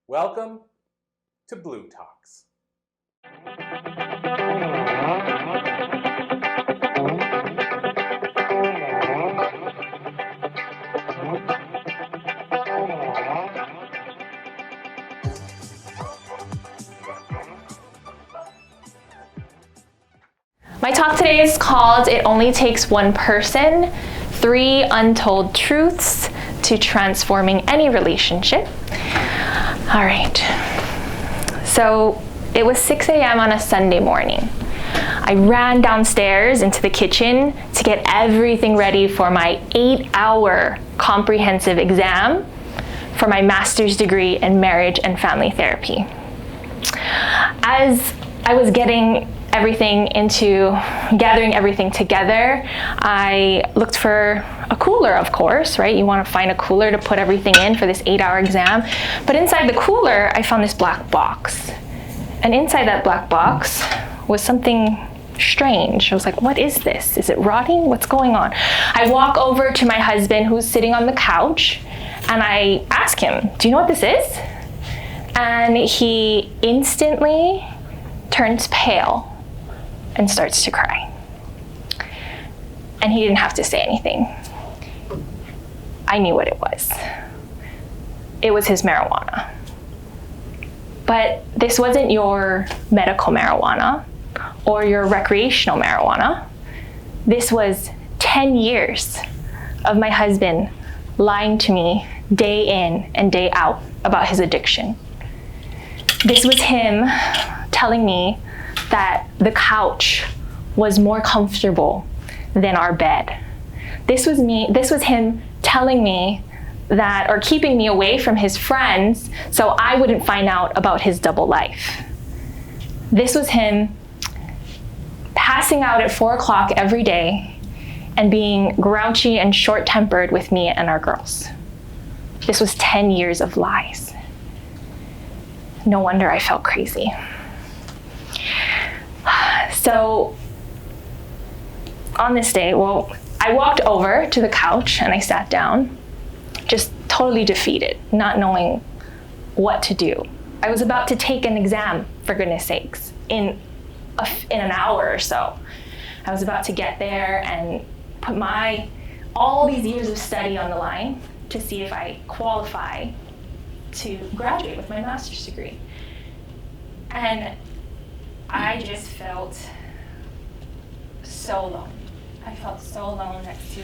Welcome to Blue Talks. My talk today is called It Only Takes One Person, 3 Untold Truths to Transforming Any Relationship. All right, so it was 6 a.m. on a Sunday morning. I ran downstairs into the kitchen to get everything ready for my 8-hour comprehensive exam for my master's degree in marriage and family therapy. As I was gathering everything together, I looked for a cooler, of course, right? You want to find a cooler to put everything in for this 8-hour exam. But inside the cooler, I found this black box. And inside that black box was something strange. I was like, what is this? Is it rotting? What's going on? I walk over to my husband who's sitting on the couch and I ask him, do you know what this is? And he instantly turns pale and starts to cry. And he didn't have to say anything. I knew what it was. It was his marijuana. But this wasn't your medical marijuana or your recreational marijuana. This was 10 years of my husband lying to me day in and day out about his addiction. This was him telling me that the couch was more comfortable than our bed. This was him telling me that, or keeping me away from his friends so I wouldn't find out about his double life. This was him passing out at 4 o'clock every day and being grouchy and short-tempered with me and our girls. This was 10 years of lies. No wonder I felt crazy. So on this day, I walked over to the couch and I sat down, just totally defeated, not knowing what to do. I was about to take an exam, for goodness sakes, in an hour or so. I was about to get there and put all these years of study on the line to see if I qualify to graduate with my master's degree. And I just felt so alone. I felt so alone next to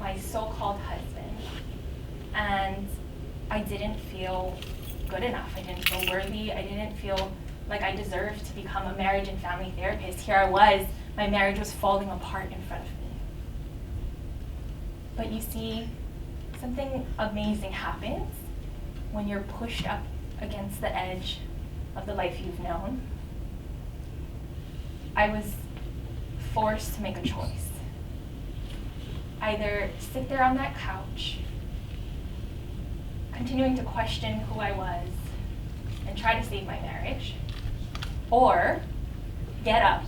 my so-called husband. And I didn't feel good enough. I didn't feel worthy. I didn't feel like I deserved to become a marriage and family therapist. Here I was, my marriage was falling apart in front of me. But you see, something amazing happens when you're pushed up against the edge of the life you've known. I was forced to make a choice. Either sit there on that couch, continuing to question who I was and try to save my marriage, or get up,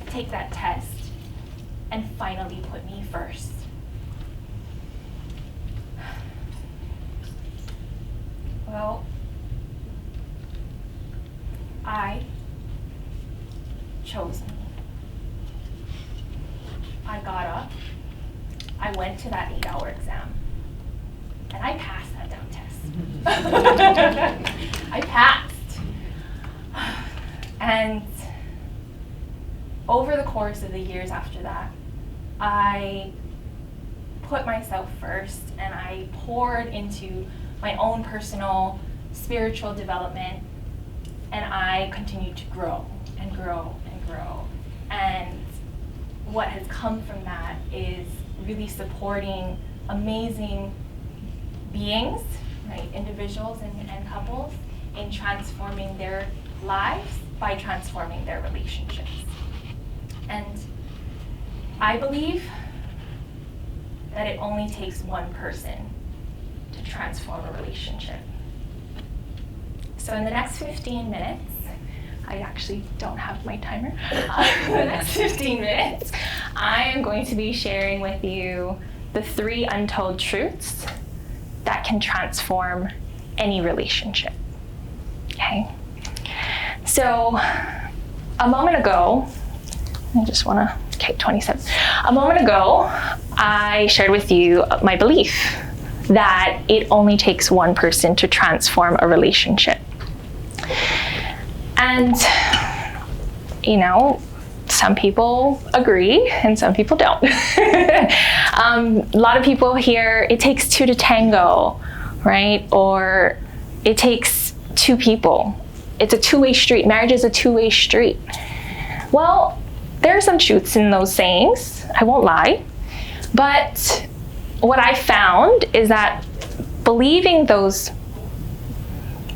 take that test, and finally put me first. Well, I chose me. I got up, I went to that 8-hour exam, and I passed that damn test. I passed. And over the course of the years after that, I put myself first and I poured into my own personal spiritual development, and I continued to grow and grow and grow. And what has come from that is really supporting amazing beings, right, individuals and couples, in transforming their lives by transforming their relationships. And I believe that it only takes one person to transform a relationship. So in the next 15 minutes, I actually don't have my timer. In the next 15 minutes, I am going to be sharing with you the 3 untold truths that can transform any relationship. Okay? So a moment ago, I just want to, okay, 27. A moment ago, I shared with you my belief that it only takes one person to transform a relationship. And, you know, some people agree and some people don't. A lot of people hear it takes two to tango, right? Or it takes two people. It's a two-way street. Marriage is a two-way street. Well, there are some truths in those sayings, I won't lie. But what I found is that believing those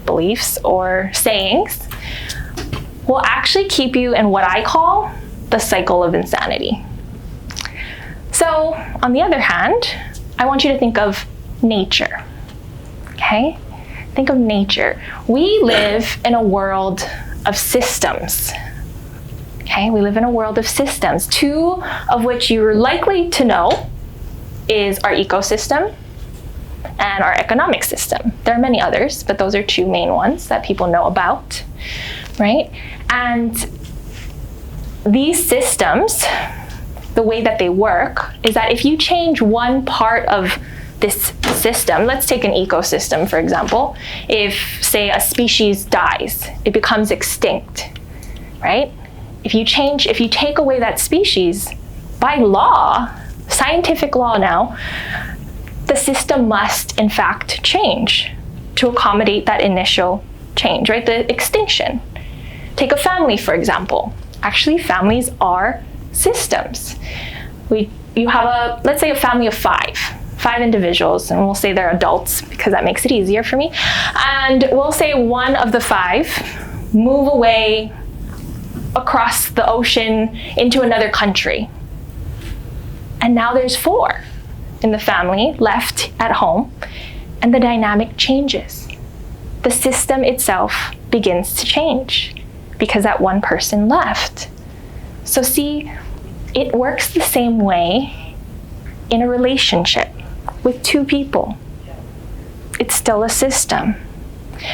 beliefs or sayings will actually keep you in what I call the cycle of insanity. So, on the other hand, I want you to think of nature, okay? Think of nature. We live in a world of systems, okay? We live in a world of systems, two of which you're likely to know is our ecosystem and our economic system. There are many others, but those are two main ones that people know about, right? And these systems, the way that they work is that if you change one part of this system, let's take an ecosystem, for example. If, say, a species dies, it becomes extinct, right? If you take away that species, by law, scientific law now, the system must, in fact, change to accommodate that initial change, right? The extinction. Take a family, for example. Actually, families are systems. You have let's say a family of five individuals, and we'll say they're adults because that makes it easier for me. And we'll say one of the five move away across the ocean into another country. And now there's four in the family left at home, and the dynamic changes. The system itself begins to change because that one person left. So see, it works the same way in a relationship with two people. It's still a system.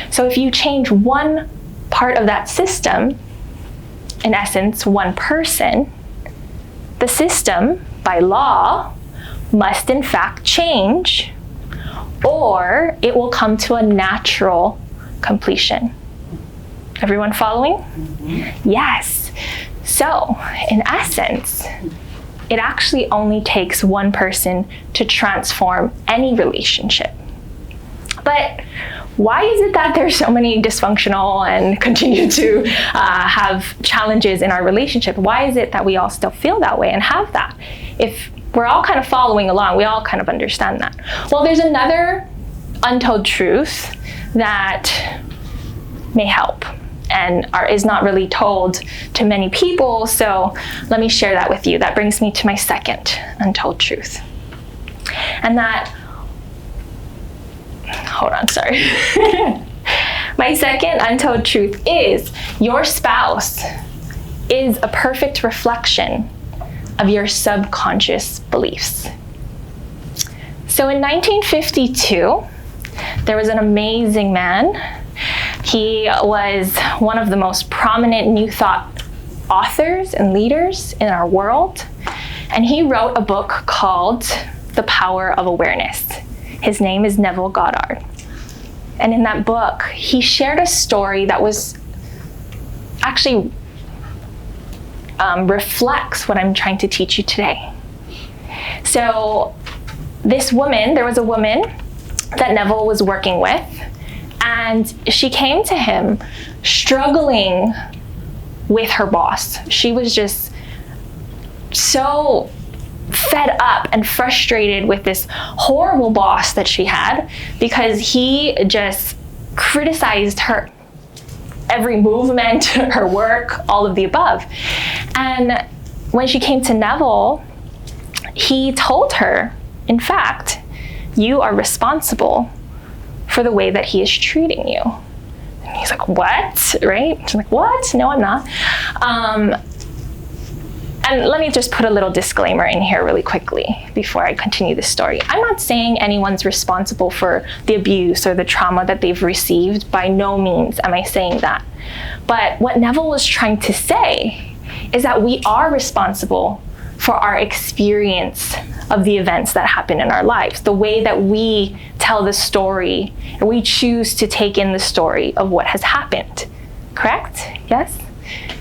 So if you change one part of that system, in essence, one person, the system, by law, must in fact change, or it will come to a natural completion. Everyone following? Mm-hmm. Yes. So, in essence, it actually only takes one person to transform any relationship. But why is it that there's so many dysfunctional and continue to have challenges in our relationship? Why is it that we all still feel that way and have that? If we're all kind of following along, we all kind of understand that. Well, there's another untold truth that may help and is not really told to many people, so let me share that with you. That brings me to my second untold truth. And that, hold on, sorry. My second untold truth is your spouse is a perfect reflection of your subconscious beliefs. So in 1952, there was an amazing man. He was one of the most prominent New Thought authors and leaders in our world. And he wrote a book called The Power of Awareness. His name is Neville Goddard. And in that book, he shared a story that was actually reflects what I'm trying to teach you today. So there was a woman that Neville was working with, and she came to him struggling with her boss. She was just so fed up and frustrated with this horrible boss that she had because he just criticized her every movement, her work, all of the above. And when she came to Neville, he told her, in fact, you are responsible for the way that he is treating you. And he's like, what? Right? She's like, what? No, I'm not. And let me just put a little disclaimer in here really quickly before I continue this story. I'm not saying anyone's responsible for the abuse or the trauma that they've received. By no means am I saying that. But what Neville was trying to say is that we are responsible for our experience of the events that happen in our lives, the way that we tell the story, and we choose to take in the story of what has happened. Correct? Yes?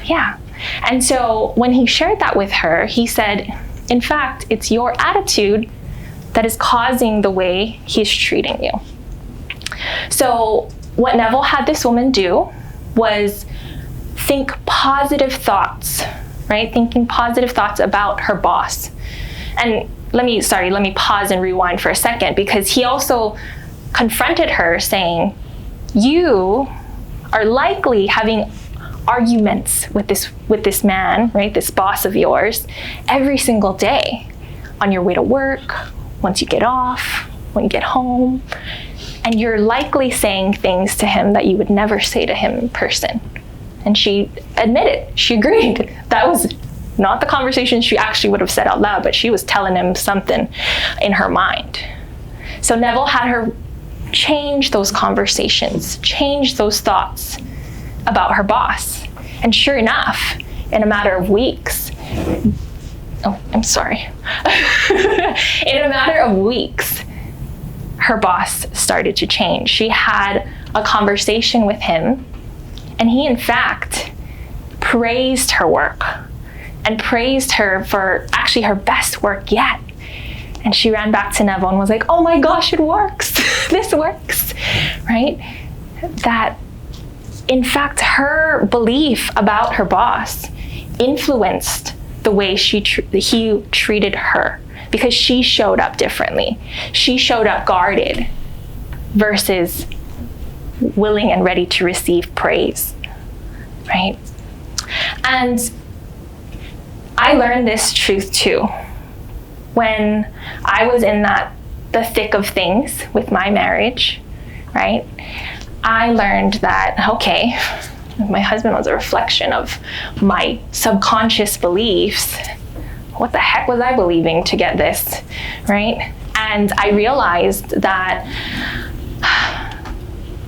Yeah. And so when he shared that with her, he said, in fact, it's your attitude that is causing the way he's treating you. So what Neville had this woman do was think positive thoughts, right? Thinking positive thoughts about her boss. And let me pause and rewind for a second, because he also confronted her saying, you are likely having arguments with this man, right? This boss of yours every single day on your way to work, once you get off, when you get home. And you're likely saying things to him that you would never say to him in person. And she admitted, she agreed. That was not the conversation she actually would have said out loud, but she was telling him something in her mind. So Neville had her change those conversations, change those thoughts about her boss. And sure enough, in a matter of weeks, in a matter of weeks, her boss started to change. She had a conversation with him, and he, in fact, praised her work and praised her for actually her best work yet. And she ran back to Neville and was like, oh my gosh, it works. This works, right? That, in fact, her belief about her boss influenced the way he treated her, because she showed up differently. She showed up guarded versus willing and ready to receive praise, right? And I learned this truth too when I was in the thick of things with my marriage, right? I learned that, okay, my husband was a reflection of my subconscious beliefs. What the heck was I believing to get this, right? And I realized that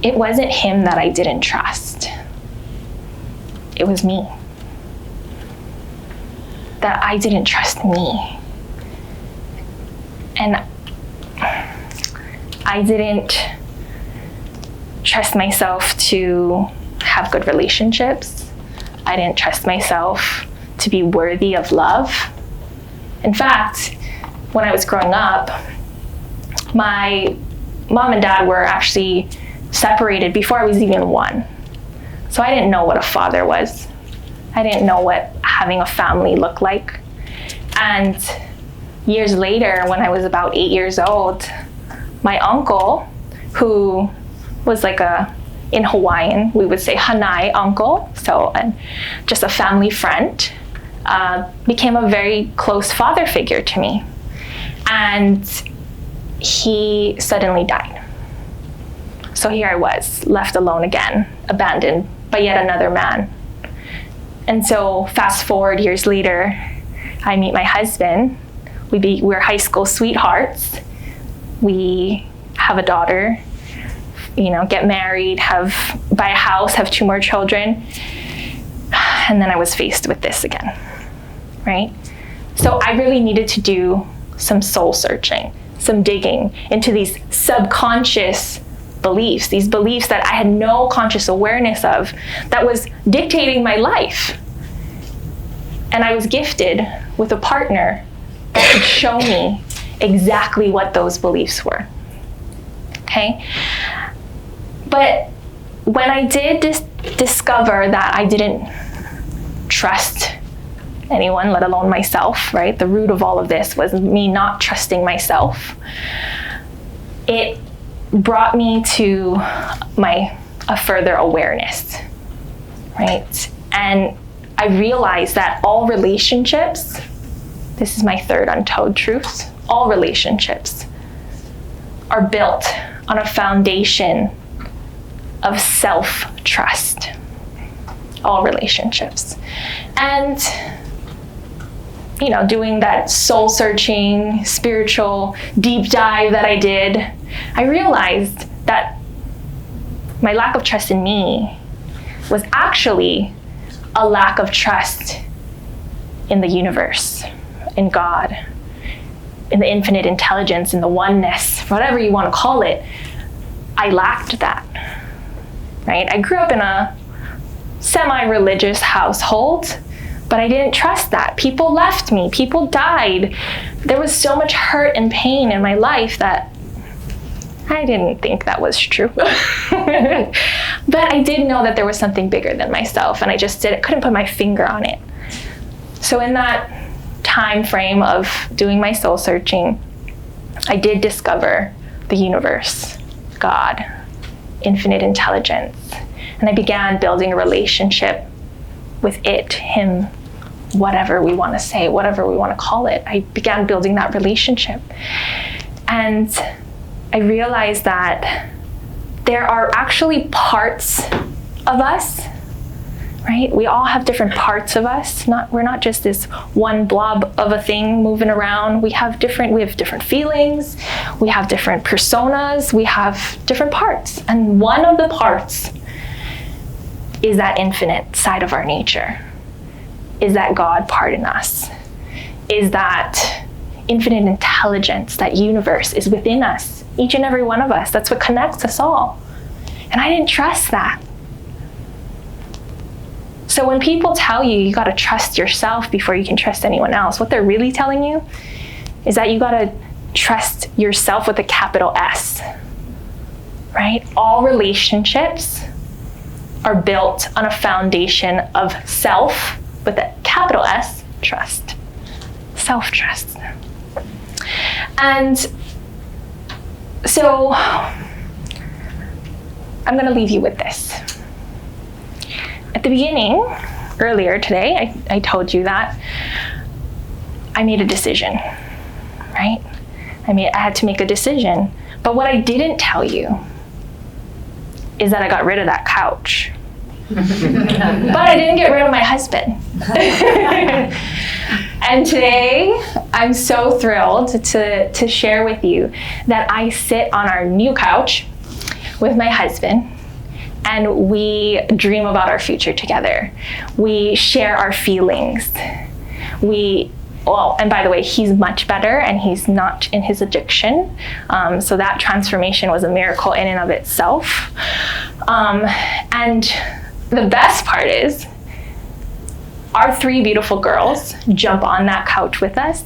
it wasn't him that I didn't trust. It was me. That I didn't trust me. And I didn't trust myself to have good relationships. I didn't trust myself to be worthy of love. In fact, when I was growing up, my mom and dad were actually separated before I was even 1. So I didn't know what a father was. I didn't know what having a family looked like. And years later, when I was about 8 years old, my uncle, who was in Hawaiian, we would say Hanai uncle, so just a family friend, became a very close father figure to me. And he suddenly died. So here I was, left alone again, abandoned by yet another man. And so fast forward years later, I meet my husband. We're high school sweethearts. We have a daughter, get married, buy a house, have 2 more children. And then I was faced with this again, right? So I really needed to do some soul searching, some digging into these subconscious beliefs, these beliefs that I had no conscious awareness of, that was dictating my life. And I was gifted with a partner that could show me exactly what those beliefs were. Okay? But when I did discover that I didn't trust anyone, let alone myself, right? The root of all of this was me not trusting myself. It brought me to a further awareness, right? And I realized that all relationships, this is my third untold truth, all relationships are built on a foundation of self-trust. All relationships. And doing that soul searching, spiritual deep dive that I did, I realized that my lack of trust in me was actually a lack of trust in the universe, in God, in the infinite intelligence, in the oneness, whatever you want to call it. I lacked that, right? I grew up in a semi-religious household, but I didn't trust that. People left me, people died. There was so much hurt and pain in my life that I didn't think that was true. But I did know that there was something bigger than myself, and I just couldn't put my finger on it. So in that time frame of doing my soul searching, I did discover the universe, God, infinite intelligence, and I began building a relationship with it, him, whatever we want to say, whatever we want to call it. I began building that relationship. And I realized that there are actually parts of us, right? We all have different parts of us. We're not just this one blob of a thing moving around. We have different feelings. We have different personas. We have different parts. And one of the parts is that infinite side of our nature, is that God part in us, is that infinite intelligence, that universe is within us, each and every one of us. That's what connects us all. And I didn't trust that. So when people tell you got to trust yourself before you can trust anyone else, what they're really telling you is that you got to trust yourself with a capital S, right? All relationships are built on a foundation of self with a capital S, trust, self-trust. And so I'm going to leave you with this. At the beginning, earlier today, I told you that I made a decision, right? I had to make a decision. But what I didn't tell you is that I got rid of that couch. But I didn't get rid of my husband. And today, I'm so thrilled to share with you that I sit on our new couch with my husband, and we dream about our future together. We share our feelings. And by the way, he's much better and he's not in his addiction. So that transformation was a miracle in and of itself. And the best part is our 3 beautiful girls jump on that couch with us,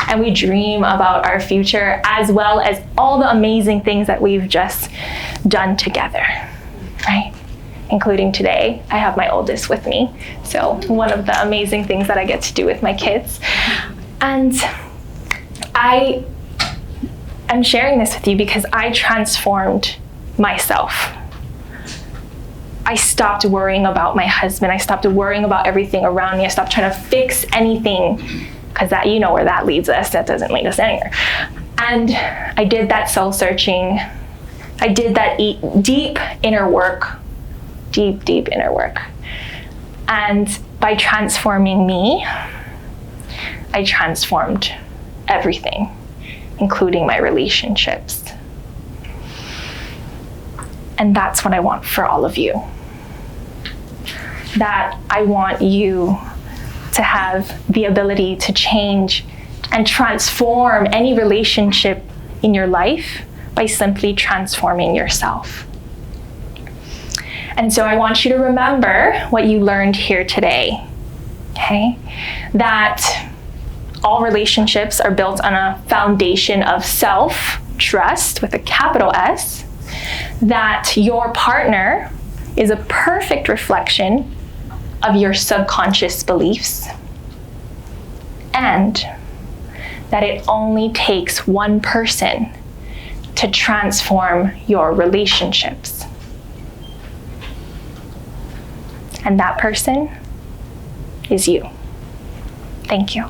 and we dream about our future as well as all the amazing things that we've just done together, right? Including today, I have my oldest with me. So one of the amazing things that I get to do with my kids. And I am sharing this with you because I transformed myself. I stopped worrying about my husband. I stopped worrying about everything around me. I stopped trying to fix anything, because that, you know where that leads us. That doesn't lead us anywhere. And I did that soul searching. I did that deep inner work, deep inner work. And by transforming me, I transformed everything, including my relationships. And that's what I want for all of you. That I want you to have the ability to change and transform any relationship in your life by simply transforming yourself. And so I want you to remember what you learned here today, okay? That all relationships are built on a foundation of self-trust with a capital S, that your partner is a perfect reflection of your subconscious beliefs, and that it only takes one person to transform your relationships. And that person is you. Thank you.